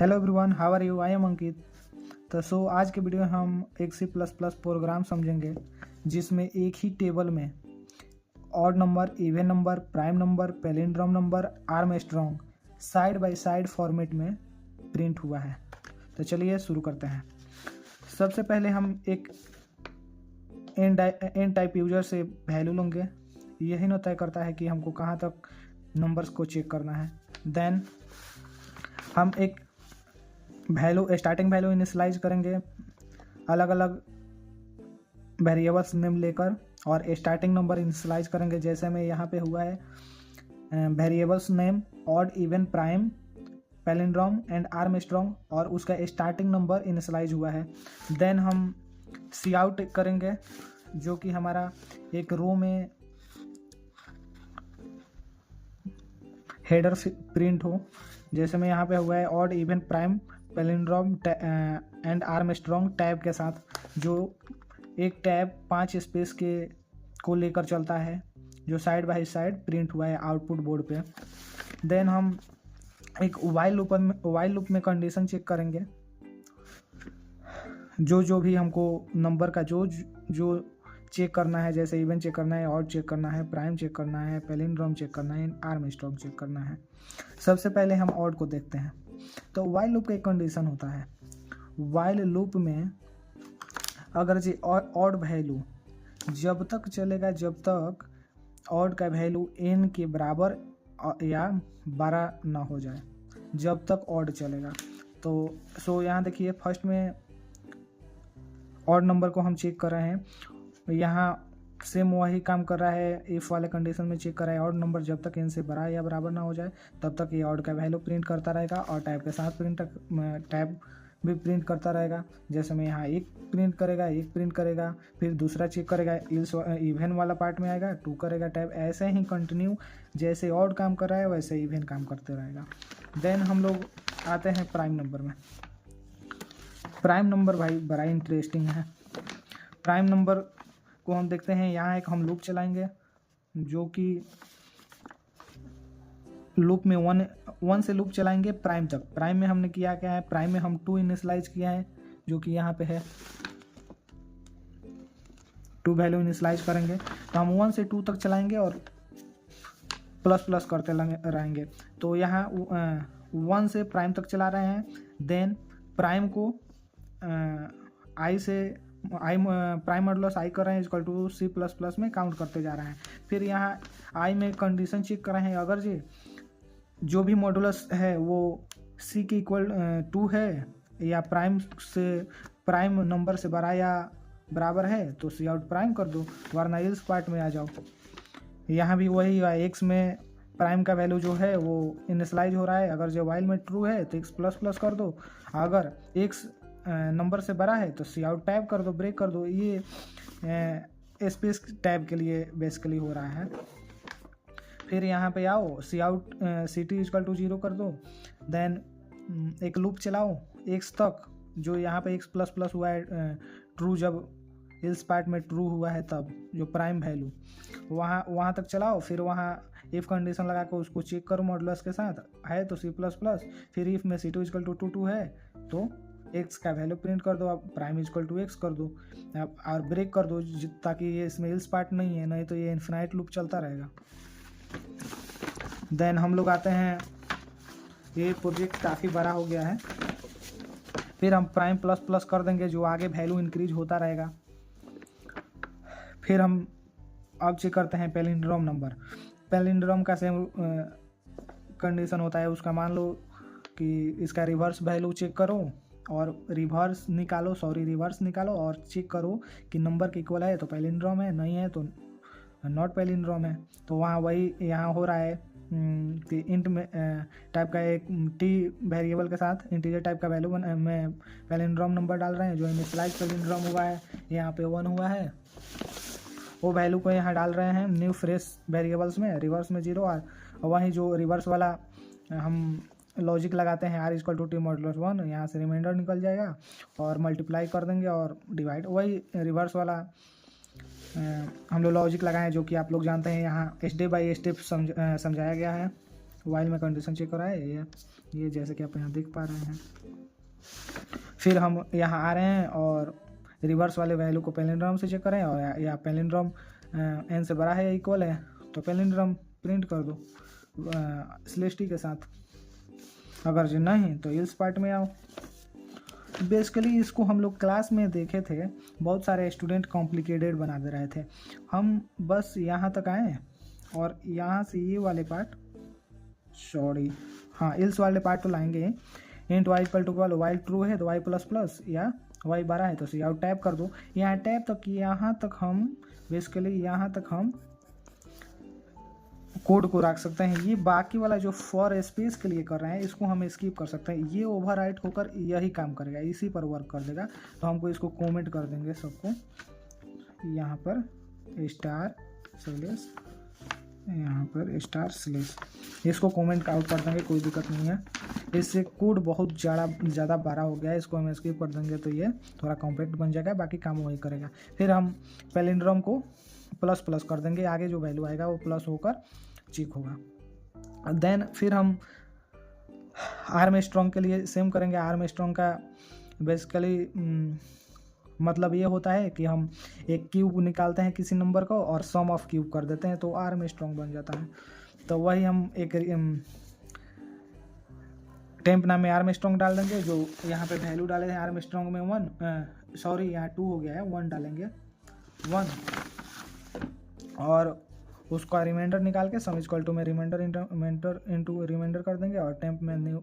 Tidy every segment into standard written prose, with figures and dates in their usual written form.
Hello everyone, how are you? I am Ankit. तो आज के वीडियो में हम एक C++ प्रोग्राम समझेंगे जिसमें एक ही टेबल में odd number, even number, prime number, palindrome number, Armstrong side by side format में प्रिंट हुआ है। तो चलिए शुरू करते हैं। सबसे पहले हम एक एन टाइप यूजर से वैल्यू लेंगे। यही न तय करता है कि हमको कहाँ तक नंबर्स को चेक करना है। देन हम एक स्टार्टिंग वैल्यू इनिशियलाइज करेंगे अलग अलग वेरिएबल्स नेम लेकर, और स्टार्टिंग नंबर इनिशियलाइज करेंगे जैसे में यहाँ पे हुआ है variables name odd, even, prime, palindrome and Armstrong, और उसका स्टार्टिंग नंबर इनिशियलाइज हुआ है। देन हम सी आउट करेंगे जो कि हमारा एक रो में हेडर प्रिंट हो, जैसे में यहाँ पे हुआ है odd, even, prime, palindrome and Armstrong tab के साथ, जो एक टैब 5 स्पेस के को लेकर चलता है, जो साइड बाय साइड प्रिंट हुआ है आउटपुट बोर्ड पे। देन हम एक वाइल लूप में कंडीशन चेक करेंगे, जो भी हमको नंबर का जो चेक करना है, जैसे इवन चेक करना है, ऑड चेक करना है, प्राइम चेक करना है, पैलिंड्रोम चेक करना है, आर्मस्ट्रॉन्ग चेक करना है। सबसे पहले हम ऑड को देखते हैं। तो वाइल लूप का एक कंडीशन होता है। वाइल लूप में अगर जी ऑड वैल्यू जब तक चलेगा जब तक ऑड का वैल्यू n के बराबर या 12 ना हो जाए, जब तक ऑड चलेगा। तो यहाँ देखिए फर्स्ट में ऑड नंबर को हम चेक कर रहे हैं, यहाँ सेम वही काम कर रहा है। इफ वाले कंडीशन में चेक कर रहा है ऑड नंबर जब तक n से बड़ा या बराबर ना हो जाए तब तक ये ऑड का वैल्यू प्रिंट करता रहेगा, और टाइप के साथ टाइप भी प्रिंट करता रहेगा। जैसे में यहाँ एक प्रिंट करेगा, फिर दूसरा चेक करेगा, इवन वाला पार्ट में आएगा 2 करेगा टाइप, ऐसे ही कंटिन्यू जैसे ऑड काम कर रहा है वैसे इवन काम करते रहेगा। देन हम लोग आते हैं प्राइम नंबर में। प्राइम नंबर भाई बड़ा इंटरेस्टिंग है। प्राइम नंबर को हम देखते हैं, यहाँ एक हम लूप चलाएंगे जो कि लूप में वन से लूप चलाएंगे प्राइम तक। प्राइम में हमने किया क्या है, प्राइम में हम 2 इनिशियलाइज किया है जो कि यहाँ पे है, 2 वैल्यू इनिशियलाइज करेंगे। तो हम 1 से 2 तक चलाएंगे और प्लस प्लस करते रहेंगे। तो यहाँ 1 से प्राइम तक चला रहे हैं। देन प्राइम को प्राइम मॉडुलस आई कर रहे हैं इक्वल टू C++ में काउंट करते जा रहे हैं। फिर यहाँ आई में कंडीशन चेक कर रहे हैं, अगर जी जो भी मॉडुलस है वो C के इक्वल 2 है या प्राइम नंबर से बड़ा या बराबर है तो सी आउट प्राइम कर दो, वरना इल्स पार्ट में आ जाओ। यहाँ भी वही है, एक्स में प्राइम का वैल्यू जो है वो इनिशियलाइज हो रहा है, अगर जो वाइल में ट्रू है तो x प्लस प्लस कर दो, अगर x नंबर से बड़ा है तो सी आउट टैब कर दो, ब्रेक कर दो। ये स्पेस टैब के लिए बेसिकली हो रहा है। फिर यहाँ पे आओ, सी आउट CT इक्वल टू 0 कर दो। देन एक लूप चलाओ x तक, जो यहाँ पे x प्लस प्लस हुआ है ट्रू, जब इस पार्ट में ट्रू हुआ है तब जो प्राइम वैल्यू वहाँ तक चलाओ। फिर वहाँ इफ कंडीशन लगा कर उसको चेक करो मॉडुलस के साथ है तो C++। फिर इफ में C2 इक्वल टू 2 है तो x का वैल्यू प्रिंट कर दो, अब प्राइम इक्वल टू x कर दो और ब्रेक कर दो, ताकि ये इसमें इल्स पार्ट नहीं है, नहीं तो ये इन्फिनाइट लूप चलता रहेगा। देन हम लोग आते हैं, ये प्रोजेक्ट काफ़ी बड़ा हो गया है। फिर हम प्राइम प्लस प्लस कर देंगे, जो आगे वैल्यू इंक्रीज होता रहेगा। फिर हम अब चेक करते हैं पैलिंड्रोम नंबर। पैलिंड्रोम का सेम कंडीशन होता है, उसका मान लो कि इसका रिवर्स वैल्यू चेक करो और रिवर्स निकालो और चेक करो कि नंबर के इक्वल है तो पैलिंड्रोम है, नहीं है तो नॉट पैलिंड्रोम है। तो वहाँ वही यहाँ हो रहा है कि इंट में टाइप का एक t वेरिएबल के साथ इंटीजर टाइप का वैल्यू में पैलिंड्रोम नंबर डाल रहे हैं, जो इनिशियलाइज पैलिंड्रोम हुआ है यहाँ पे 1 हुआ है, वो वैल्यू को यहाँ डाल रहे हैं न्यू फ्रेश वेरिएबल्स में, रिवर्स में 0, और वहीं जो रिवर्स वाला हम लॉजिक लगाते हैं r equal to t modulus 1, यहाँ से रिमाइंडर निकल जाएगा और मल्टीप्लाई कर देंगे और डिवाइड, वही रिवर्स वाला हम लोग लॉजिक लगाएं जो कि आप लोग जानते हैं। यहाँ स्टेप बाय स्टेप समझाया गया है। वाइल में कंडीशन चेक हो रहा है ये जैसे कि आप यहाँ देख पा रहे हैं। फिर हम यहाँ आ रहे हैं और रिवर्स वाले वैल्यू को पैलिंड्रोम से चेक करें, और या पैलिंड्रोम n से बड़ा है या इक्वल है तो पैलिंड्रोम प्रिंट कर दो स्लैश टी के साथ। अगर जो नहीं तो इल्स पार्ट में आओ। बेसिकली इसको हम लोग क्लास में देखे थे, बहुत सारे स्टूडेंट कॉम्प्लिकेटेड बना दे रहे थे। हम बस यहाँ तक आए और यहाँ से ये वाले पार्ट इल्स वाले पार्ट तो लाएंगे। Int y equal to y true है तो वाई प्लस प्लस या वाई 12 है तो सी आउट टैप कर दो। यहाँ टैप तक यहाँ तक हम बेसिकली यहाँ तक हम कोड को रख सकते हैं। ये बाकी वाला जो फॉर स्पेस के लिए कर रहे हैं इसको हम स्किप कर सकते हैं। ये ओवरराइट होकर यही काम करेगा, इसी पर वर्क कर देगा। तो हमको इसको कमेंट कर देंगे सबको, यहाँ पर स्टार स्लैश, यहाँ पर स्टार स्लैश, इसको कमेंट आउट कर देंगे, कोई दिक्कत नहीं है। इससे कोड बहुत ज़्यादा बड़ा हो गया है, इसको हम स्किप कर देंगे तो ये थोड़ा कॉम्पैक्ट बन जाएगा, बाकी काम वही करेगा। फिर हम पैलिंड्रोम को प्लस प्लस कर देंगे, आगे जो वैल्यू आएगा वो प्लस होकर चेक होगा। देन फिर हम आर्म स्ट्रॉन्ग के लिए सेम करेंगे। आर्म स्ट्रॉन्ग का बेसिकली मतलब ये होता है कि हम एक क्यूब निकालते हैं किसी नंबर को और सम ऑफ क्यूब कर देते हैं तो आर्म स्ट्रॉन्ग बन जाता है। तो वही हम एक टेम्प नाम में आर्म स्ट्रॉन्ग डाल देंगे। जो यहाँ पे वैल्यू डाले हैं आर्म स्ट्रॉन्ग में यहाँ 2 हो गया है, 1 डालेंगे 1, और उसका रिमाइंडर निकाल के सम इक्वल टू में रिमाइंडर इंटू रिमाइंडर कर देंगे, और टेम्प में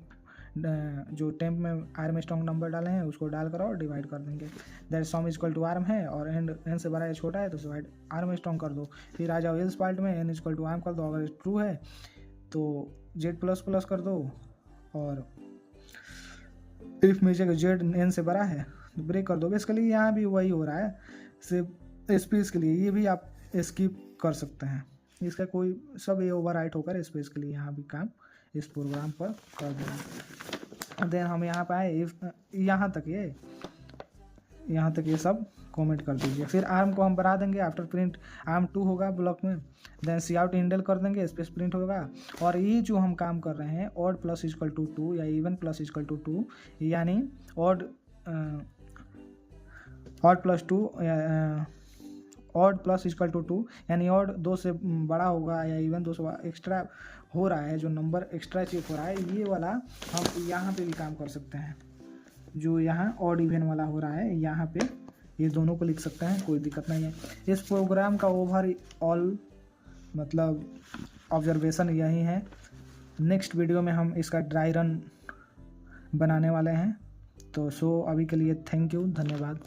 जो टेम्प में आर्म स्ट्रॉन्ग नंबर डाले हैं उसको डाल कर और डिवाइड कर देंगे। That sum equal to arm है और एन से बड़ा या छोटा है तो डिवाइड आर्म स्ट्रॉन्ग कर दो। फिर आ जाओ एल्स पार्ट में, एन इक्वल टू आर्म कर दो, अगर ट्रू है तो जेड प्लस प्लस कर दो, और इफ में जेड एन से बड़ा है तो ब्रेक कर दो। बेसिकली यहाँ भी वही हो रहा है, सिर्फ स्पेस के लिए ये भी आप स्किप कर सकते हैं। इसका कोई सब ये ओवरराइट होकर स्पेस के लिए यहाँ भी काम इस प्रोग्राम पर कर देना। देन हम यहाँ पे आए, इफ यहाँ तक ये सब कमेंट कर दीजिए। फिर आर्म को हम बढ़ा देंगे, आफ्टर प्रिंट आर्म 2 होगा ब्लॉक में, देन सी आउट इंडल कर देंगे, स्पेस प्रिंट होगा। और ये जो हम काम कर रहे हैं ऑड प्लस इक्वल टू 2 या इवन प्लस इक्वल टू 2, यानी odd plus 2 odd plus equal to 2, यानी ऑड 2 से बड़ा होगा या इवन 2 से एक्स्ट्रा हो रहा है, जो नंबर एक्स्ट्रा चेक हो रहा है ये वाला हम यहाँ पे भी काम कर सकते हैं। जो यहाँ ऑड इवन वाला हो रहा है यहाँ पे ये दोनों को लिख सकते हैं, कोई दिक्कत नहीं है। इस प्रोग्राम का ओवरऑल मतलब ऑब्जर्वेशन यही है। नेक्स्ट वीडियो में हम इसका ड्राई रन बनाने वाले हैं। तो अभी के लिए थैंक यू, धन्यवाद।